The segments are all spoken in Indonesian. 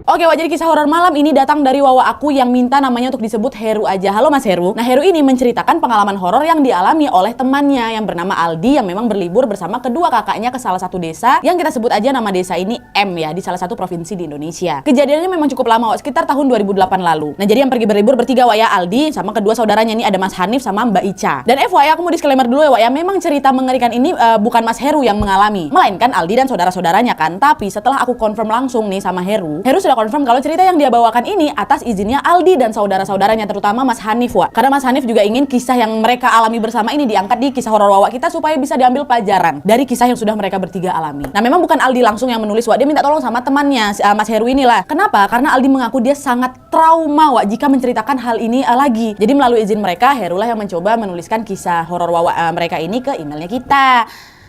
Oke, Wak, jadi kisah horor malam ini datang dari Wawa aku yang minta namanya untuk disebut Heru aja. Halo Mas Heru. Nah, Heru ini menceritakan pengalaman horor yang dialami oleh temannya yang bernama Aldi yang memang berlibur bersama kedua kakaknya ke salah satu desa yang kita sebut aja nama desa ini M ya, di salah satu provinsi di Indonesia. Kejadiannya memang cukup lama, Wak, sekitar tahun 2008 lalu. Nah, jadi yang pergi berlibur bertiga, Wak, ya, Aldi sama kedua saudaranya ini ada Mas Hanif sama Mbak Ica. Dan FYI aku mau disclaimer dulu ya, Wak, ya, memang cerita mengerikan ini bukan Mas Heru yang mengalami, melainkan Aldi dan saudara-saudaranya kan. Tapi setelah aku confirm langsung nih sama Heru sudah confirm kalau cerita yang dia bawakan ini atas izinnya Aldi dan saudara-saudaranya, terutama Mas Hanif, Wak. Karena Mas Hanif juga ingin kisah yang mereka alami bersama ini diangkat di kisah horor Wawa kita supaya bisa diambil pelajaran dari kisah yang sudah mereka bertiga alami. Nah, memang bukan Aldi langsung yang menulis, Wak. Dia minta tolong sama temannya, Mas Heru inilah. Kenapa? Karena Aldi mengaku dia sangat trauma, Wak, jika menceritakan hal ini lagi. Jadi melalui izin mereka, Heru lah yang mencoba menuliskan kisah horor Wawa mereka ini ke emailnya kita.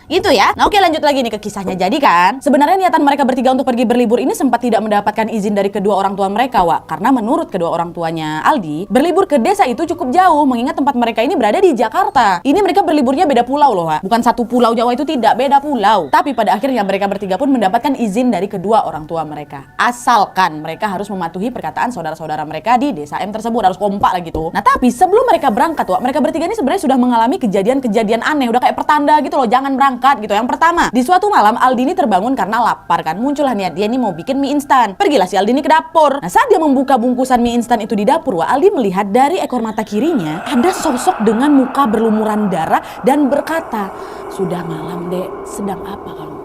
Itu ya. Nah, oke, lanjut lagi nih ke kisahnya. Jadi kan, sebenarnya niatan mereka bertiga untuk pergi berlibur ini sempat tidak mendapatkan izin dari kedua orang tua mereka, Wak. Karena menurut kedua orang tuanya Aldi, berlibur ke desa itu cukup jauh, mengingat tempat mereka ini berada di Jakarta. Ini mereka berliburnya beda pulau loh, Wak. Bukan satu pulau Jawa itu, tidak, beda pulau. Tapi pada akhirnya mereka bertiga pun mendapatkan izin dari kedua orang tua mereka. Asalkan mereka harus mematuhi perkataan saudara-saudara mereka di desa M tersebut, harus kompak lah gitu. Nah, tapi sebelum mereka berangkat, Wak, mereka bertiga ini sebenarnya sudah mengalami kejadian-kejadian aneh, udah kayak pertanda gitu loh, jangan berangkat gitu. Yang pertama, di suatu malam Aldi ini terbangun karena lapar kan. Muncullah niat dia ini mau bikin mie instan. Pergilah si Aldi ini ke dapur. Nah, saat dia membuka bungkusan mie instan itu di dapur, Wak, Aldi melihat dari ekor mata kirinya ada sosok dengan muka berlumuran darah dan berkata, "Sudah malam, Dek. Sedang apa kamu?"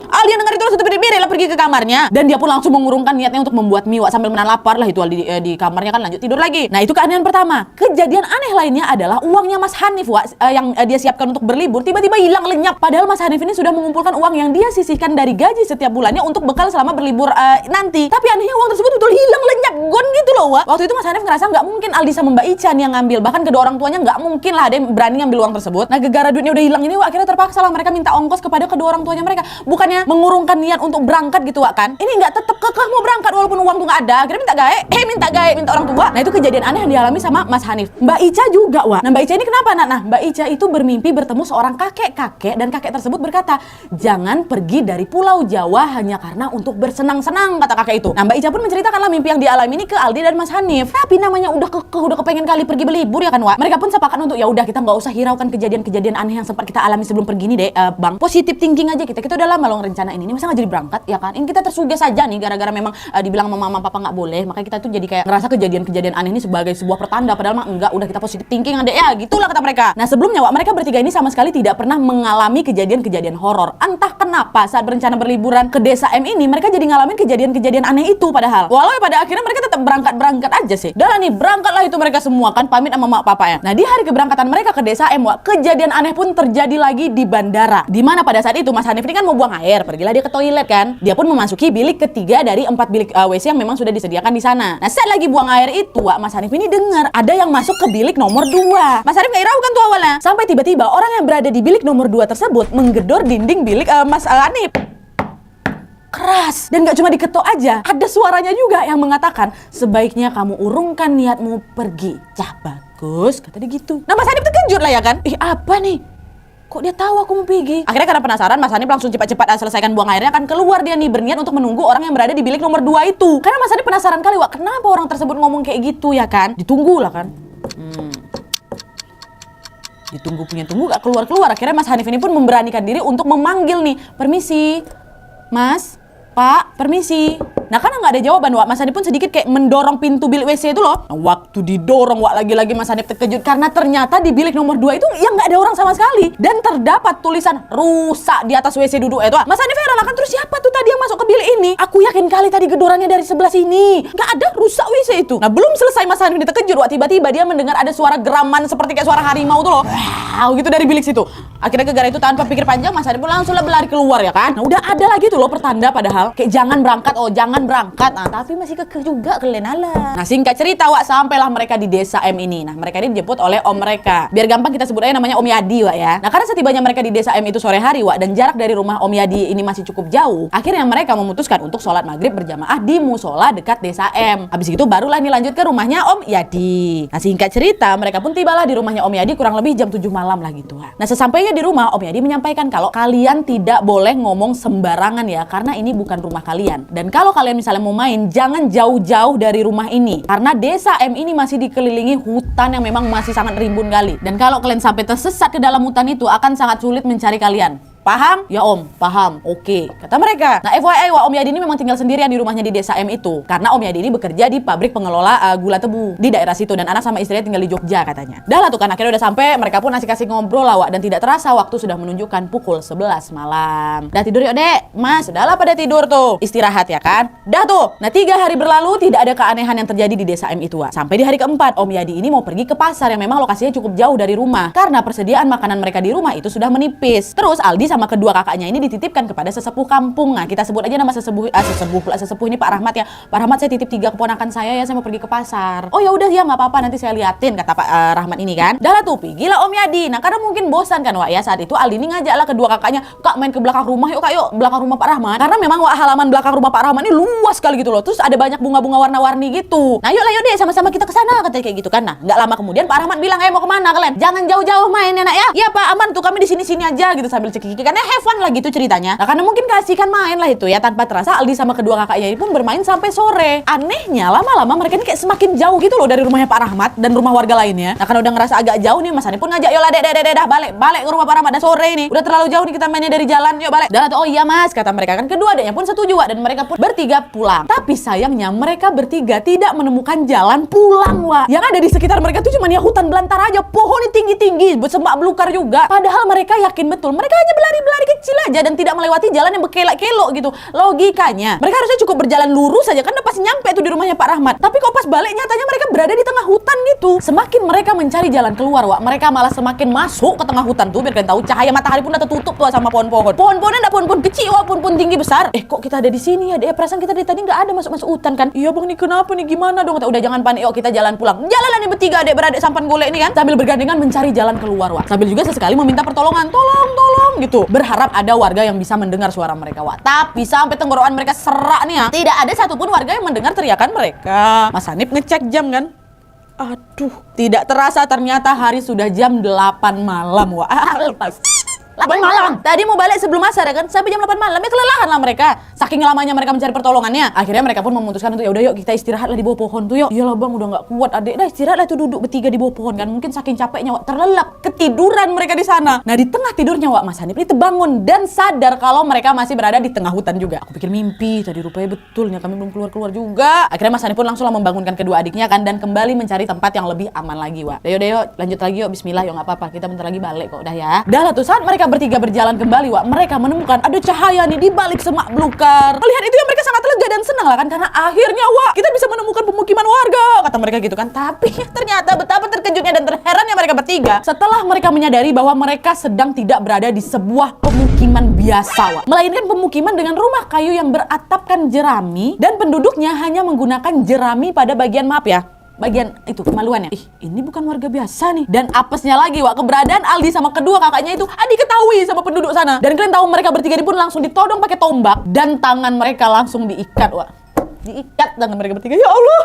Aldi yang dengar itu langsung berdiri lah pergi ke kamarnya, dan dia pun langsung mengurungkan niatnya untuk membuat mie, Wak, sambil menahan lapar lah itu Aldi di kamarnya kan, lanjut tidur lagi. Nah, itu keanehan pertama. Kejadian aneh lainnya adalah uangnya Mas Hanif, Wak, yang dia siapkan untuk berlibur tiba-tiba hilang lenyap. Padahal Mas Hanif ini sudah mengumpulkan uang yang dia sisihkan dari gaji setiap bulannya untuk bekal selama berlibur nanti. Tapi anehnya uang tersebut betul hilang lenyap, gone gitu loh, Wak. Waktu itu Mas Hanif ngerasa nggak mungkin Aldi sama Mbak Ica nih yang ngambil, bahkan kedua orang tuanya nggak mungkin lah ada yang berani ngambil uang tersebut. Nah, gara-gara duitnya udah hilang ini, Wak, akhirnya terpaksa lah mereka minta ongkos kepada kedua orang tuanya mereka. Bukannya mengurungkan niat untuk berangkat gitu, Wak, kan. Ini nggak tetep kekeh mau berangkat walaupun uang tuh nggak ada. Akhirnya minta orang tua. Nah, itu kejadian aneh yang dialami sama Mas Hanif. Mbak Ica juga, Wak. Nah, Mbak Ica ini kenapa, Nak? Nah, Mbak Ica itu bermimpi bertemu seorang kakek dan kakek tersebut berkata, "Jangan pergi dari Pulau Jawa hanya karena untuk bersenang-senang," kata kakek itu. Nah, Mbak Ica pun menceritakanlah mimpi yang dialami ini ke Aldi dan Mas Hanif. Tapi namanya udah kepengen kali pergi berlibur ya kan, Wak. Mereka pun sepakat untuk ya udah kita nggak usah hiraukan kejadian-kejadian aneh yang sempat kita alami sebelum pergi nih, Bang. Positif thinking aja kita udah lama loh rencanain ini, masa nggak jadi berangkat ya kan? Ini kita tersugih saja nih gara-gara memang dibilang sama mama papa nggak boleh, makanya kita tuh jadi kayak ngerasa kejadian-kejadian aneh ini sebagai sebuah pertanda, padahal mah enggak, udah kita positif thinking adek ya, gitulah kata mereka. Nah, sebelumnya, Wak, mereka bertiga ini sama sekali tidak pernah mengalami kejadian-kejadian horor. Entah kenapa saat berencana berliburan ke desa M ini mereka jadi ngalamin kejadian-kejadian aneh itu, padahal walau ya pada akhirnya mereka tetap berangkat aja sih. Udah lah nih, berangkatlah itu mereka semua kan, pamit sama mak papa ya. Nah, di hari keberangkatan mereka ke desa M, Wak, kejadian aneh pun terjadi lagi di bandara. Dimana pada saat itu Mas Hanif ini kan mau buang air, pergilah dia ke toilet kan. Dia pun memasuki bilik ketiga dari 4 bilik WC yang memang sudah disediakan di sana. Nah, saat lagi buang air itu, Wak, Mas Hanif ini dengar ada yang masuk ke bilik nomor 2. Mas Hanif nggak iraukan tuh awalnya. Sampai tiba-tiba orang yang berada di bilik nomor 2 tersebut menggedor dinding bilik Mas Hanif. Keras, dan gak cuma diketok aja, ada suaranya juga yang mengatakan, "Sebaiknya kamu urungkan niatmu pergi." Cah, bagus, kata dia gitu. Nah, Mas Hanif terkejut lah ya kan. Apa nih? Kok dia tahu aku mau pergi? Akhirnya karena penasaran, Mas Hanif langsung cepat-cepat selesaikan buang airnya, kan keluar dia nih berniat untuk menunggu orang yang berada di bilik nomor 2 itu. Karena Mas Hanif penasaran kali, Wak, kenapa orang tersebut ngomong kayak gitu ya kan? Ditunggu lah kan. Ditunggu gak keluar-keluar. Akhirnya Mas Hanif ini pun memberanikan diri untuk memanggil nih, "Permisi, Mas, Pak, permisi." Nah, karena nggak ada jawaban, Wak, Mas Hanif pun sedikit kayak mendorong pintu bilik WC itu loh. Nah, waktu didorong, Wak, lagi-lagi Mas Hanif terkejut karena ternyata di bilik nomor 2 itu yang nggak ada orang sama sekali, dan terdapat tulisan "rusak" di atas WC duduk itu, Wak. Mas Hanif heran kan, terus siapa tuh tadi yang masuk ke bilik ini? Aku yakin kali tadi gedorannya dari sebelah sini. Nggak ada, rusak WC itu. Nah, belum selesai Mas Hanif ini terkejut, Wak, tiba-tiba dia mendengar ada suara geraman seperti kayak suara harimau tuh loh. Wow, gitu dari bilik situ. Akhirnya gara-gara itu tanpa pikir panjang Mas Hanif pun langsung berlari keluar ya kan. Nah, udah ada lagi tuh loh pertanda padahal kayak jangan berangkat. Nah, tapi masih kekeh juga kalian ala. Nah, singkat cerita, Wak, sampailah mereka di desa M ini. Nah, mereka ini dijemput oleh om mereka. Biar gampang kita sebut aja namanya Om Yadi, Wak, ya. Nah, karena setibanya mereka di desa M itu sore hari, Wak, dan jarak dari rumah Om Yadi ini masih cukup jauh, akhirnya mereka memutuskan untuk sholat maghrib berjamaah di musola dekat desa M. Habis itu barulah nih lanjut ke rumahnya Om Yadi. Nah, singkat cerita, mereka pun tibalah di rumahnya Om Yadi kurang lebih jam 7 malam lah gitu, Wak. Nah, sesampainya di rumah, Om Yadi menyampaikan kalau kalian tidak boleh ngomong sembarangan ya, karena ini bukan rumah kalian. Dan kalau kalian kalian misalnya mau main, jangan jauh-jauh dari rumah ini. Karena desa M ini masih dikelilingi hutan yang memang masih sangat rimbun kali. Dan kalau kalian sampai tersesat ke dalam hutan itu, akan sangat sulit mencari kalian. Paham? Ya om, paham. Oke, kata mereka. Nah FYI, Om Yadi ini memang tinggal sendirian di rumahnya di desa M itu. Karena Om Yadi ini bekerja di pabrik pengelola gula tebu di daerah situ. Dan anak sama istrinya tinggal di Jogja katanya. Dah lah tuh kan, akhirnya udah sampai. Mereka pun asik-asik ngobrol lah, Wak. Dan tidak terasa waktu sudah menunjukkan pukul 11 malam. Dah tidur yuk dek. Mas, udahlah pada tidur tuh. Istirahat ya kan? Dah tuh. Nah 3 hari berlalu tidak ada keanehan yang terjadi di desa M itu, Wak. Sampai di hari keempat, Om Yadi ini mau pergi ke pasar yang memang lokasinya cukup jauh dari rumah. Karena persediaan makanan mereka di rumah itu sudah menipis. Terus Aldi sama kedua kakaknya ini dititipkan kepada sesepuh kampung. Nah, kita sebut aja nama sesepuh ini Pak Rahmat ya. Pak Rahmat, saya titip 3 keponakan saya ya, saya mau pergi ke pasar. Oh ya udah ya, nggak apa-apa, nanti saya liatin, kata Pak Rahmat ini kan. Dah lah tuh, gila Om Yadi. Nah, karena mungkin bosan kan Wak ya, saat itu Aldi ini ngajaklah kedua kakaknya, Kak main ke belakang rumah yuk Kak, yuk belakang rumah Pak Rahmat. Karena memang Wak, halaman belakang rumah Pak Rahmat ini luas sekali gitu loh. Terus ada banyak bunga-bunga warna-warni gitu. Nah, yuk deh sama-sama kita ke sana, katanya kayak gitu kan. Nah, nggak lama kemudian Pak Rahmat bilang, mau kemana kalian? Jangan jauh-jauh main ya nak ya. Iya Pak, aman tuh, kami di sini-sini aja gitu sambil cekiki kan ya, have fun lah gitu ceritanya. Nah karena mungkin kasihkan main lah itu ya, tanpa terasa Aldi sama kedua kakaknya ini pun bermain sampai sore. Anehnya lama-lama mereka ini kayak semakin jauh gitu loh dari rumahnya Pak Rahmat dan rumah warga lainnya. Nah karena udah ngerasa agak jauh nih, Mas Hani pun ngajak, yolah dek dah balik ke rumah Pak Rahmat, dah sore nih, udah terlalu jauh nih kita mainnya dari jalan, yuk balik. Dah tuh, oh iya Mas, kata mereka kan. Kedua adiknya pun setuju Wak, dan mereka pun bertiga pulang. Tapi sayangnya mereka bertiga tidak menemukan jalan pulang Wak. Yang ada di sekitar mereka tuh cuma ya hutan belantara aja, pohon tinggi-tinggi, semak belukar juga. Padahal mereka yakin betul mereka hanya berlari kecil aja dan tidak melewati jalan yang berkelok-kelok gitu. Logikanya mereka harusnya cukup berjalan lurus aja kan, udah pasti nyampe tuh di rumahnya Pak Rahmat. Tapi kok pas balik nyatanya mereka berada di tengah hutan gitu. Semakin mereka mencari jalan keluar Wak, mereka malah semakin masuk ke tengah hutan tuh. Biar kalian tahu, cahaya matahari pun udah tertutup tuh sama pohon-pohon. Pohon-pohonnya enggak pohon-pohon kecil Wak, pohon-pohon tinggi besar. Kok kita ada di sini ya? Perasaan kita dari tadi nggak ada masuk hutan kan? Iya bang, nih kenapa nih, gimana dong? Udah jangan panik, yuk kita jalan pulang. Jalan nih bertiga adik-beradik sampan golek ini kan, sambil bergandengan mencari jalan keluar Wak. Sambil juga sesekali meminta pertolongan, tolong gitu. Berharap ada warga yang bisa mendengar suara mereka Wak. Tapi sampai tenggorokan mereka serak nih ya, tidak ada satupun warga yang mendengar teriakan mereka. Mas Hanif ngecek jam kan. Aduh, tidak terasa ternyata hari sudah jam 8 malam Wak. Lepas 8 malam. Tadi mau balik sebelum asar ya kan, sampai jam 8 malam ya kelelahan lah mereka. Saking lamanya mereka mencari pertolongannya. Akhirnya mereka pun memutuskan untuk ya udah yuk kita istirahat lah di bawah pohon tuh yuk. Iyalah bang, udah nggak kuat adik, dah istirahat lah tuh, duduk bertiga di bawah pohon kan. Mungkin saking capeknya Wak, terlelap, ketiduran mereka di sana. Nah di tengah tidurnya Wak, Mas Hanif ini terbangun dan sadar kalau mereka masih berada di tengah hutan juga. Aku pikir mimpi tadi, rupanya betulnya kami belum keluar juga. Akhirnya Mas Hanif pun langsung membangunkan kedua adiknya kan, dan kembali mencari tempat yang lebih aman lagi Wak. Yuk lanjut lagi yuk, bismillah yuk, nggak apa-apa, kita bentar lagi balik kok, udah ya. Dah lah tuh, saat mereka bertiga berjalan kembali Wak, mereka menemukan ada cahaya nih di balik semak belukar. Melihat itu ya mereka sangat lega dan senang lah kan, karena akhirnya Wak kita bisa menemukan pemukiman warga, kata mereka gitu kan. Tapi ternyata betapa terkejutnya dan terherannya mereka bertiga setelah mereka menyadari bahwa mereka sedang tidak berada di sebuah pemukiman biasa Wak, melainkan pemukiman dengan rumah kayu yang beratapkan jerami dan penduduknya hanya menggunakan jerami pada bagian, maaf ya, bagian itu kemaluannya. Ini bukan warga biasa nih. Dan apesnya lagi Wak, keberadaan Aldi sama kedua kakaknya itu diketahui sama penduduk sana. Dan kalian tahu mereka bertiga ini pun langsung ditodong pakai tombak dan tangan mereka langsung diikat Wak. Diikat tangan mereka bertiga. Ya Allah.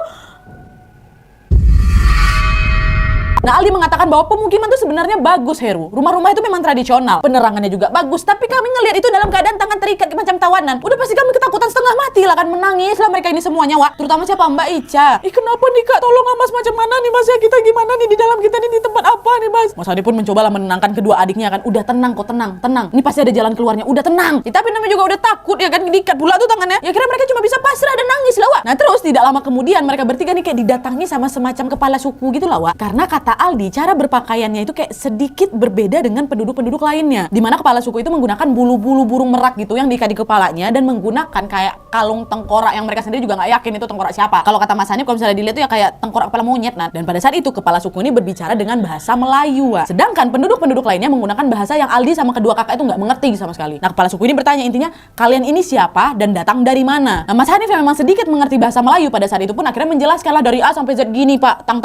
Nah Aldi mengatakan bahwa pemukiman itu sebenarnya bagus Heru. Rumah-rumah itu memang tradisional, penerangannya juga bagus. Tapi kami ngelihat itu dalam keadaan tangan terikat macam tawanan. Udah pasti kami ketakutan setengah mati lah kan, menangis lah mereka ini semuanya Wak. Terutama siapa, Mbak Ica. Kenapa nih Kak, tolong Mas, macam mana nih Mas ya, kita gimana nih di dalam, kita nih di tempat apa nih Mas? Mas Adi pun mencobalah menenangkan kedua adiknya kan. Udah tenang kok, tenang. Ini pasti ada jalan keluarnya, udah tenang. Tapi namanya juga udah takut ya kan, diikat pula tuh tangannya. Ya kira mereka cuma bisa pasrah dan nangis lah Wak. Nah terus tidak lama kemudian mereka bertiga nih kayak didatangi sama semacam kepala suku gitu lah Wak. Karena kata Aldi, cara berpakaiannya itu kayak sedikit berbeda dengan penduduk-penduduk lainnya. Dimana kepala suku itu menggunakan bulu-bulu burung merak gitu yang diikat di kepalanya dan menggunakan kayak kalung tengkorak yang mereka sendiri juga nggak yakin itu tengkorak siapa. Kalau kata Mas Hanif, kalau misalnya dilihat tuh ya kayak tengkorak kepala monyet. Nah, dan pada saat itu kepala suku ini berbicara dengan bahasa Melayu Wak. Sedangkan penduduk-penduduk lainnya menggunakan bahasa yang Aldi sama kedua kakak itu nggak mengerti sama sekali. Nah, kepala suku ini bertanya intinya, kalian ini siapa dan datang dari mana? Nah, Mas Hanif yang memang sedikit mengerti mengerti bahasa Melayu pada saat itu pun akhirnya menjelaskan lah dari A sampai Z gini Pak, tang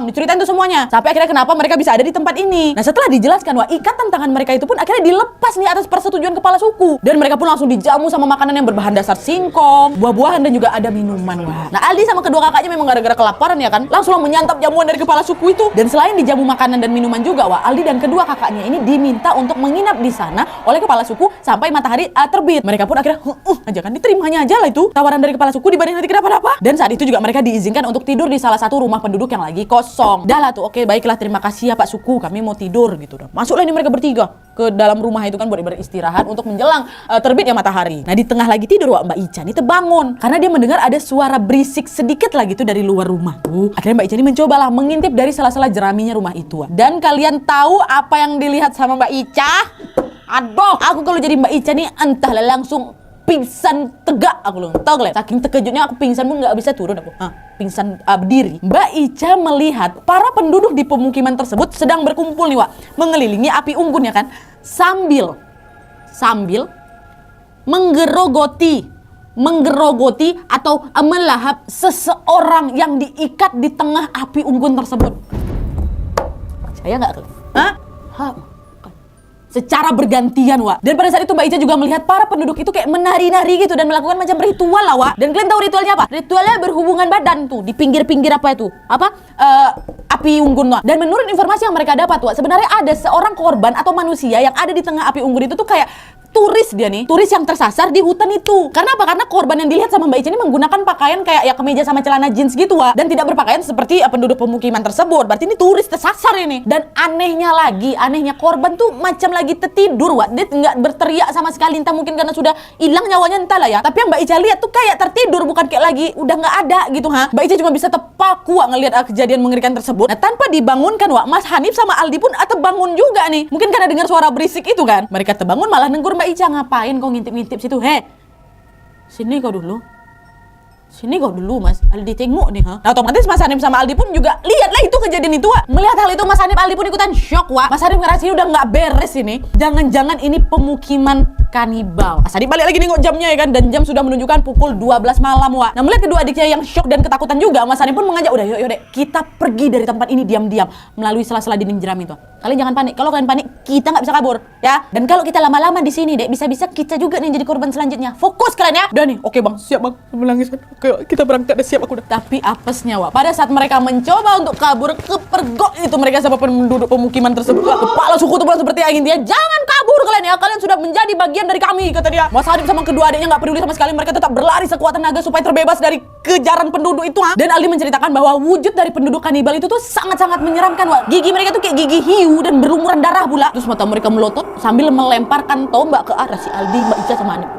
diceritain tuh semuanya. Sampai akhirnya kenapa mereka bisa ada di tempat ini. Nah setelah dijelaskan, wah ikatan tangan mereka itu pun akhirnya dilepas nih atas persetujuan kepala suku. Dan mereka pun langsung dijamu sama makanan yang berbahan dasar singkong, buah-buahan dan juga ada minuman wah. Nah Aldi sama kedua kakaknya memang gara-gara kelaparan ya kan, langsung menyantap jamuan dari kepala suku itu. Dan selain dijamu makanan dan minuman juga wah, Aldi dan kedua kakaknya ini diminta untuk menginap di sana oleh kepala suku sampai matahari terbit. Mereka pun akhirnya aja kan, diterimanya aja lah itu tawaran dari kepala suku dibanding nanti kenapa-napa. Dan saat itu juga mereka diizinkan untuk tidur di salah satu rumah penduduk yang lagi kosong. Dah lah tuh, oke baiklah, terima kasih ya Pak Suku, kami mau tidur gitu. Masuklah ini mereka bertiga ke dalam rumah itu kan buat beristirahat untuk menjelang terbitnya matahari. Nah di tengah lagi tidur Mbak Ica nih terbangun karena dia mendengar ada suara berisik sedikit lagi tuh dari luar rumah. Akhirnya Mbak Ica ini mencobalah mengintip dari sela-sela jeraminya rumah itu. Dan kalian tahu apa yang dilihat sama Mbak Ica? Aduh, aku kalau jadi Mbak Ica nih entahlah langsung pingsan tegak aku loh. Tahu kalian? Saking terkejutnya aku pingsan pun nggak bisa turun aku. Pingsan berdiri. Mbak Ica melihat para penduduk di pemukiman tersebut sedang berkumpul nih, Wak, mengelilingi api unggun ya kan, sambil menggerogoti atau melahap seseorang yang diikat di tengah api unggun tersebut. Saya nggak kalian? Secara bergantian, Wak. Dan pada saat itu Mbak Ica juga melihat para penduduk itu kayak menari-nari gitu dan melakukan macam ritual lah, Wak. Dan kalian tahu ritualnya apa? Ritualnya berhubungan badan tuh di pinggir-pinggir apa itu? Api unggun, Wak. Dan menurut informasi yang mereka dapat, Wak, sebenarnya ada seorang korban atau manusia yang ada di tengah api unggun itu tuh kayak turis dia nih, turis yang tersasar di hutan itu. Karena apa? Karena korban yang dilihat sama Mbak Ica ini menggunakan pakaian kayak ya kemeja sama celana jeans gitu, Wak, dan tidak berpakaian seperti penduduk pemukiman tersebut. Berarti ini turis tersasar ini. Dan anehnya korban tuh macam lagi tertidur, Wak. Dia nggak berteriak sama sekali, entah mungkin karena sudah hilang nyawanya entahlah ya. Tapi yang Mbak Ica lihat tuh kayak tertidur, bukan kayak lagi udah nggak ada gitu, ha. Mbak Ica cuma bisa terpaku, Wak, ngelihat kejadian mengerikan tersebut. Nah, tanpa dibangunkan, Wak, Mas Hanif sama Aldi pun terbangun juga nih. Mungkin karena dengar suara berisik itu kan. Mereka terbangun malah negur Mbak Ica, ngapain kau ngintip-ngintip situ? Sini kau dulu. Sini kau dulu, Mas. Aldi tengok nih, ha. Nah, otomatis Mas Hanif sama Aldi pun juga lihatlah itu kejadian itu, Wak. Melihat hal itu Mas Hanif Aldi pun ikutan shock, Wak. Mas Hanif ngerasa ini udah nggak beres ini. Jangan-jangan ini pemukiman kanibal. Mas Hanif balik lagi nengok jamnya ya kan, dan jam sudah menunjukkan pukul 12 malam, Wak. Nah, melihat kedua adiknya yang shock dan ketakutan juga, Mas Hanif pun mengajak, udah yuk dek, kita pergi dari tempat ini diam-diam melalui sela-sela dinding jerami itu. Kalian jangan panik. Kalau kalian panik, kita nggak bisa kabur, ya. Dan kalau kita lama-lama di sini, dek, bisa-bisa kita juga nih jadi korban selanjutnya. Fokus kalian ya. Udah nih, oke bang, siap bang. Menangis. Oke, kita berangkat. Udah siap aku udah. Tapi apesnya, Wak, pada saat mereka mencoba untuk kabur, kepergok itu mereka sama penduduk pemukiman tersebut. Kepala suku itu seperti angin dia. Jangan kabur kalian ya. Kalian sudah menjadi bagian dari kami, kata dia. Mas Hanif sama kedua adiknya nggak peduli sama sekali. Mereka tetap berlari sekuat tenaga supaya terbebas dari kejaran penduduk itu, ha? Dan Ali menceritakan bahwa wujud dari penduduk kanibal itu tuh sangat-sangat menyeramkan, Wak. Gigi mereka tuh kayak gigi hiu dan berlumuran darah pula. Terus mata mereka melotot sambil melemparkan tombak ke arah si Aldi, Mbak Ica sama Hanif.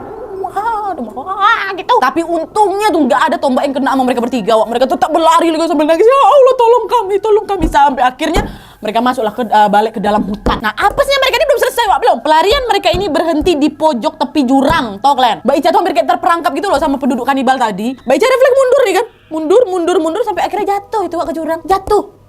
Gitu. Tapi untungnya tuh nggak ada tombak yang kena sama mereka bertiga, Wak. Mereka tetap berlari lagi sambil nangis, ya Allah tolong kami, sampai akhirnya mereka masuklah balik ke dalam hutan. Nah, apesnya mereka ini belum selesai, Wak, belum. Pelarian mereka ini berhenti di pojok tepi jurang, tau kalian? Mbak Ica tuh hampir kayak terperangkap gitu loh sama penduduk kanibal tadi. Mbak Ica refleks mundur nih kan, mundur sampai akhirnya jatuh itu, Wak, ke jurang. Jatuh.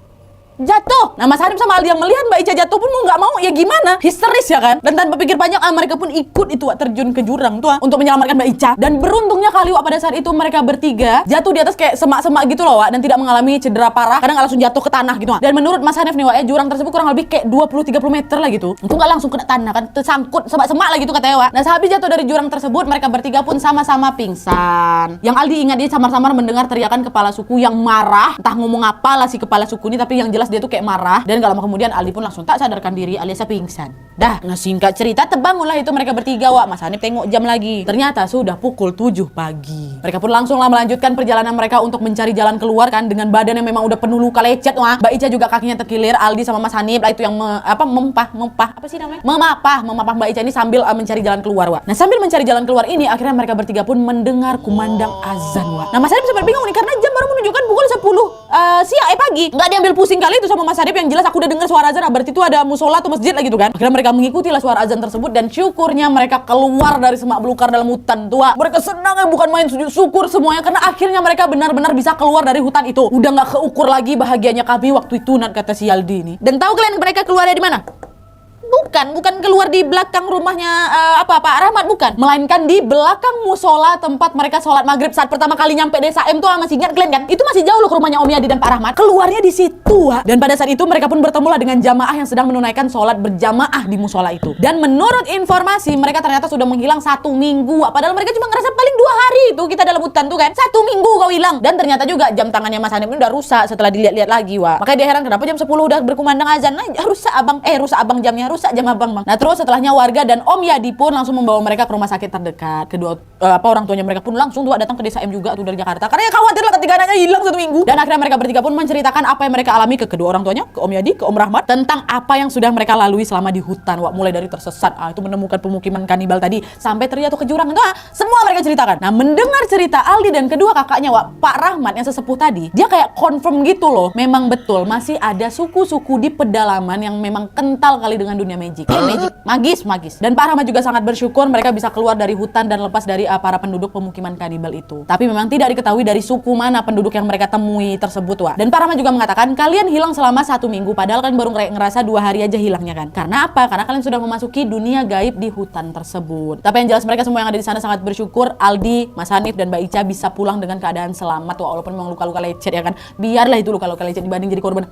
Nah, Mas Hanif sama Aldi yang melihat Mbak Ica jatuh pun mau nggak mau ya gimana, histeris ya kan. Dan tanpa pikir panjang mereka pun ikut itu, Wak, terjun ke jurang tuh, untuk menyelamatkan Mbak Ica. Dan beruntungnya kali, Wak, pada saat itu mereka bertiga jatuh di atas kayak semak-semak gitu loh, Wak, dan tidak mengalami cedera parah karena nggak langsung jatuh ke tanah gitu, Wak. Dan menurut Mas Hanif nih, Wak, ya, jurang tersebut kurang lebih kayak 20-30 meter lah gitu. Itu nggak langsung kena tanah kan, tersangkut semak-semak lah gitu katanya, Wak. Nah, sehabis jatuh dari jurang tersebut mereka bertiga pun sama-sama pingsan. Yang Aldi ingat dia samar-samar mendengar teriakan kepala suku yang marah, entah ngomong apa lah si kepala suku ini, tapi yang jelas dia tuh kayak marah. Dan gak lama kemudian Aldi pun langsung tak sadarkan diri alias pingsan. Dah, singkat cerita terbangunlah itu mereka bertiga, Wak. Mas Hanif tengok jam lagi. Ternyata sudah pukul 7 pagi. Mereka pun langsunglah melanjutkan perjalanan mereka untuk mencari jalan keluar kan, dengan badan yang memang udah penuh luka lecet, Wak. Mbak Ica juga kakinya terkilir. Aldi sama Mas Hanif lah itu yang memapah Mbak Ica ini sambil mencari jalan keluar, Wak. Nah, sambil mencari jalan keluar ini akhirnya mereka bertiga pun mendengar kumandang azan, Wak. Nah, Mas Hanif sempat bingung nih karena jam baru menunjukkan pukul 10 pagi. Nggak diambil pusing kali itu sama Mas Hanif, yang jelas aku udah dengar suara azan, berarti itu ada musola atau masjid lah gitu kan. Akhirnya mereka mengikuti lah suara azan tersebut dan syukurnya mereka keluar dari semak belukar dalam hutan tua. Mereka senang ya, bukan main, sujud syukur semuanya karena akhirnya mereka benar-benar bisa keluar dari hutan itu. Udah nggak keukur lagi bahagianya kami waktu itu, Nat, kata si Aldi ini. Dan tahu kalian mereka keluar dari mana? bukan keluar di belakang rumahnya Pak Rahmat, bukan, melainkan di belakang musola tempat mereka sholat maghrib saat pertama kali nyampe desa M tuh. Masih ingat kalian kan? Itu masih jauh loh ke rumahnya Om Yadi dan Pak Rahmat. Keluarnya di situ. Dan pada saat itu mereka pun bertemulah dengan jamaah yang sedang menunaikan sholat berjamaah di musola itu. Dan menurut informasi mereka ternyata sudah menghilang 1 minggu. Padahal mereka cuma ngerasa paling 2 hari itu kita dalam hutan tuh kan. 1 minggu kau hilang. Dan ternyata juga jam tangannya Mas Hanif ini udah rusak setelah dilihat-lihat lagi, Wak. Makanya dia heran kenapa jam 10 udah berkumandang azan. Nah, rusak abang jamnya, rusak jam abang, Bang. Nah, terus setelahnya warga dan Om Yadi pun langsung membawa mereka ke rumah sakit terdekat. Kedua orang tuanya mereka pun langsung tuh datang ke desa M juga tuh dari Jakarta. Karena ya khawatir lah ketiga anaknya hilang 1 minggu. Dan akhirnya mereka bertiga pun menceritakan apa yang mereka alami ke kedua orang tuanya, ke Om Yadi, ke Om Rahmat, tentang apa yang sudah mereka lalui selama di hutan. Wak, mulai dari tersesat, itu menemukan pemukiman kanibal tadi, sampai terjatuh ke jurang itu, semua mereka ceritakan. Nah, mendengar cerita Aldi dan kedua kakaknya, Wak, Pak Rahmat yang sesepuh tadi, dia kayak confirm gitu loh. Memang betul masih ada suku-suku di pedalaman yang memang kental kali dengan dunia magic. Magis. Dan Pak Rahmat juga sangat bersyukur mereka bisa keluar dari hutan dan lepas dari para penduduk pemukiman kanibal itu. Tapi memang tidak diketahui dari suku mana penduduk yang mereka temui tersebut, Wak. Dan Pak Rahmat juga mengatakan kalian hilang selama 1 minggu, padahal kalian baru ngerasa 2 hari aja hilangnya kan. Karena apa? Karena kalian sudah memasuki dunia gaib di hutan tersebut. Tapi yang jelas mereka semua yang ada di sana sangat bersyukur Aldi, Mas Hanif dan Mbak Ica bisa pulang dengan keadaan selamat, walaupun memang luka-luka lecet ya kan. Biarlah itu luka-luka lecet dibanding jadi korban.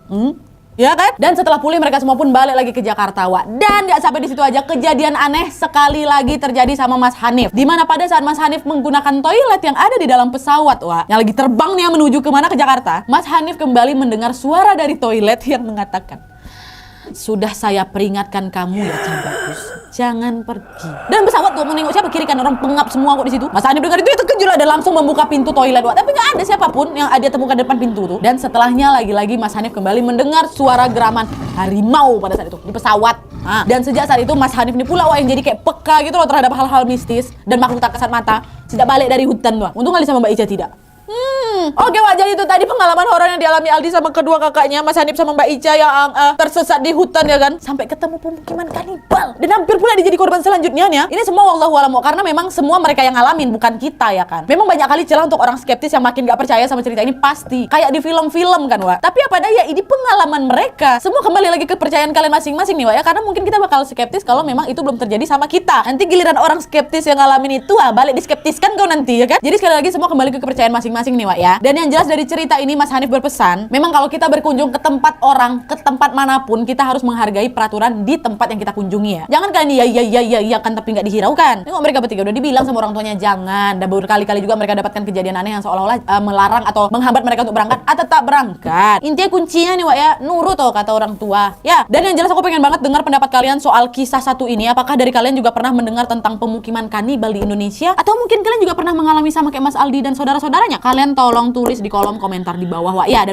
Ya kan? Dan setelah pulih mereka semua pun balik lagi ke Jakarta, Wak. Dan gak sampai di situ aja, kejadian aneh sekali lagi terjadi sama Mas Hanif. Dimana pada saat Mas Hanif menggunakan toilet yang ada di dalam pesawat, Wak, yang lagi terbang nih menuju kemana, ke Jakarta, Mas Hanif kembali mendengar suara dari toilet yang mengatakan, "Sudah saya peringatkan kamu ya Cabakus, jangan pergi." Dan pesawat tuh menengok siapa, kiri kan orang pengap semua kok di situ. Mas Hanif dengar itu terkejut lah dan langsung membuka pintu toilet, Wak. Tapi nggak ada siapapun yang dia temukan depan pintu tuh. Dan setelahnya lagi-lagi Mas Hanif kembali mendengar suara geraman harimau pada saat itu di pesawat. Dan sejak saat itu Mas Hanif ini pula, Wak, yang jadi kayak peka gitu loh terhadap hal-hal mistis dan makhluk tak kasat mata. Tidak balik dari hutan, Wak. Untung kali sama Mbak Ica tidak. Oke, Wak, jadi itu tadi pengalaman horor yang dialami Aldi sama kedua kakaknya, Mas Hanif sama Mbak Ica, yang tersesat di hutan ya kan, sampai ketemu pemukiman kanibal dan hampir pula dijadi korban selanjutnya ya. Ini semua wallahu a'lam, karena memang semua mereka yang ngalamin, bukan kita ya kan. Memang banyak kali celah untuk orang skeptis yang makin gak percaya sama cerita ini, pasti kayak di film-film kan, Wak. Tapi apa daya, ini pengalaman mereka. Semua kembali lagi ke kepercayaan kalian masing-masing nih, Wak, ya. Karena mungkin kita bakal skeptis kalau memang itu belum terjadi sama kita. Nanti giliran orang skeptis yang ngalamin itu, balik diskeptiskan kau nanti ya kan. Jadi sekali lagi semua kembali ke kepercayaan masing-masing nih, Wak, ya. Dan yang jelas dari cerita ini Mas Hanif berpesan, memang kalau kita berkunjung ke tempat orang, ke tempat manapun, kita harus menghargai peraturan di tempat yang kita kunjungi ya. Jangan kalian iya kan tapi nggak dihiraukan. Tengok mereka bertiga udah dibilang sama orang tuanya jangan. Dan berkali-kali juga mereka dapatkan kejadian aneh yang seolah-olah melarang atau menghambat mereka untuk berangkat atau tak berangkat. Intinya kuncinya nih, Wak, ya, nurut tuh kata orang tua. Ya, dan yang jelas aku pengen banget dengar pendapat kalian soal kisah satu ini. Apakah dari kalian juga pernah mendengar tentang pemukiman kanibal di Indonesia? Atau mungkin kalian juga pernah mengalami sama kayak Mas Aldi dan saudara-saudaranya? Kalian tolong tulis di kolom komentar di bawah, Wak, ya. Dan